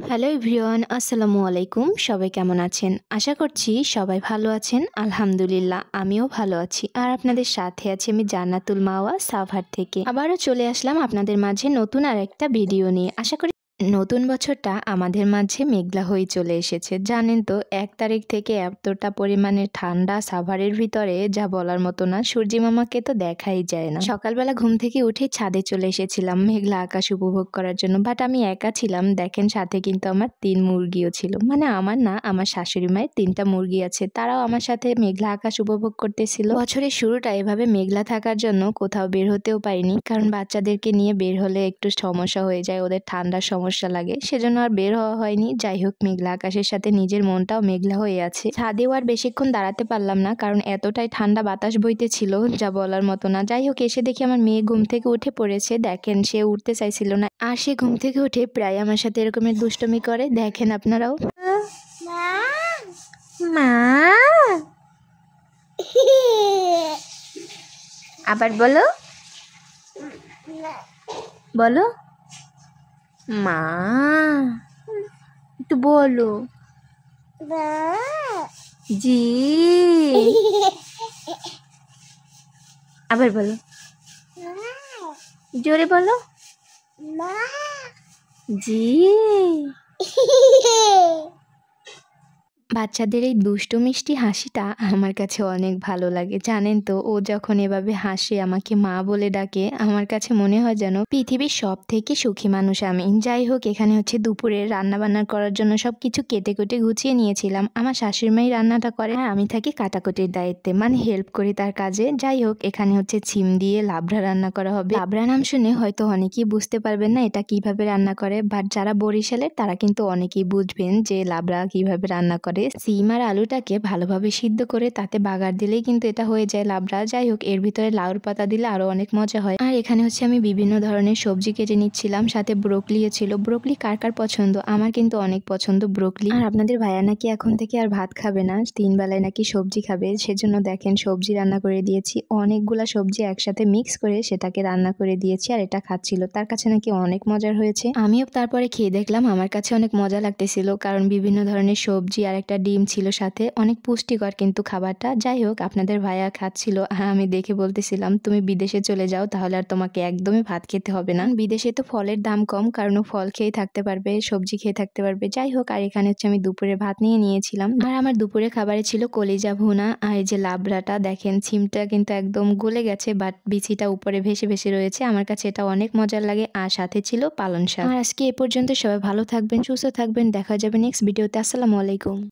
Hello everyone, আসসালামু আলাইকুম। সবাই কেমন আছেন? আশা করছি সবাই ভালো আছেন। আলহামদুলিল্লাহ আমিও ভালো আছি। আর আপনাদের সাথে আছি আমি জান্নাতুল মাওয়া সাভার থেকে। আবারও চলে আসলাম আপনাদের মাঝে নতুন আরেকটা ভিডিও নিয়ে। আশা করি নতুন বছরটা আমাদের মাঝে মেঘলা হয়ে চলে এসেছে। জানেন তো ১ তারিখ থেকে এতটা পরিমাণে ঠান্ডা সাভারের ভিতরে যা বলার মতো না। সূর্যি মামাকে তো দেখাই যায় না। সকালবেলা ঘুম থেকে উঠে ছাদে চলে এসেছিলাম মেঘলা আকাশ উপভোগ করার জন্য। বাট আমি একা ছিলাম। দেখেন সাথে কিন্তু আমার ৩ মুরগিও ছিল। মানে আমার না, আমার শাশুড়ি মায়ের ৩ টা মুরগি আছে। তারাও আমার সাথে মেঘলা আকাশ উপভোগ করতেছিল। বছরের শুরুটা এভাবে মেঘলা থাকার জন্য কোথাও বের হতেও পারিনি। কারণ বাচ্চাদেরকে নিয়ে বের হলে একটু সমস্যা হয়ে যায়, ওদের ঠান্ডার সমস্যা লাগে, সেজন্য আর বের হওয়া হয়নি। যাই হোক, মেঘলা আকাশের সাথে নিজের মনটাও মেঘলা হয়ে আছে। ছাদেও আর বেশিক্ষণ দাঁড়াতে পারলাম না, কারণ এতটাই ঠান্ডা বাতাস বইতেছিল যা বলার মতো না। যাই হোক, এসে দেখি আমার মেয়ে ঘুম থেকে উঠে পড়েছে। দেখেন, সে উঠতে চাইছিল না, আর সে ঘুম থেকে উঠে প্রায় আমার সাথে এরকমের দুষ্টমি করে। দেখেন আপনারাও। মা আবার বলো, বলো মা, একটু বলো জি, আবার বলো, জোরে বলো জি। বাচ্চাদের এই দুষ্টু মিষ্টি হাসিটা আমার কাছে অনেক ভালো লাগে। জানেন তো, ও যখন এভাবে হাসে, আমাকে মা বলে ডাকে, আমার কাছে মনে হয় যেন পৃথিবীর সব থেকে সুখী মানুষ আমি। যাই হোক, এখানে হচ্ছে দুপুরে রান্না বান্না করার জন্য সবকিছু কেটে কুটে গুছিয়ে নিয়েছিলাম। আমার শাশুড়ি মাই রান্নাটা করে আর আমি থাকি কাটাকুটির দায়িত্বে, মানে হেল্প করি তার কাজে। যাই হোক, এখানে হচ্ছে ছিম দিয়ে লাবড়া রান্না করা হবে। লাবড়া নাম শুনে হয়তো অনেকেই বুঝতে পারবেন না এটা কিভাবে রান্না করে, বাট যারা বরিশালের তারা কিন্তু অনেকেই বুঝবেন যে লাবড়া কিভাবে রান্না করে। সিম আর আলুটাকে ভালোভাবে সিদ্ধ করে তাতে বাগার দিলেই কিন্তু এটা হয়ে যায় লাবড়া। যাই হোক, এর ভিতরে লাউর পাতা দিলে আরো অনেক মজা হয়। আর এখানে হচ্ছে আমি বিভিন্ন ধরনের সবজি কেটে নিচ্ছিলাম, সাথে ব্রোকলিও ছিল। ব্রোকলি কার কার পছন্দ? আমার কিন্তু অনেক পছন্দ ব্রোকলি। আর আপনাদের ভাইয়া নাকি এখন থেকে আর ভাত খাবে না, ৩ বেলায় নাকি সবজি খাবে, সেজন্য দেখেন সবজি রান্না করে দিয়েছি। অনেকগুলা সবজি একসাথে মিক্স করে সেটাকে রান্না করে দিয়েছি, আর এটা খাচ্ছিল। তার কাছে নাকি অনেক মজার হয়েছে। আমিও তারপরে খেয়ে দেখলাম, আমার কাছে অনেক মজা লাগতেছিল, কারণ বিভিন্ন ধরনের সবজি আর একটা ডিম ছিল সাথে। অনেক পুষ্টিকর কিন্তু খাবারটা। যাই হোক, আপনাদের ভাইয়া খাচ্ছিল, আমি দেখে বলতেছিলাম তুমি বিদেশে চলে যাও, তাহলে আর তোমাকে একদমই ভাত খেতে হবে না। বিদেশে তো ফলের দাম কম, কারণ ও ফল খেয়ে থাকতে পারবে, সবজি খেয়ে থাকতে পারবে। যাই হোক, আর এখানে হচ্ছে আমি দুপুরে ভাত নিয়ে নিয়েছিলাম। আর আমার দুপুরে খাবারে ছিল কলিজা ভুনা আর এই যে লাবড়াটা। দেখেন সিমটা কিন্তু একদম গলে গেছে, বাট বিচিটা উপরে ভেসে ভেসে রয়েছে। আমার কাছে এটা অনেক মজার লাগে। আর সাথে ছিল পালং শাক। আর আজকে এ পর্যন্ত। সবাই ভালো থাকবেন, সুস্থ থাকবেন। দেখা যাবে নেক্সট ভিডিওতে। আসসালামু আলাইকুম।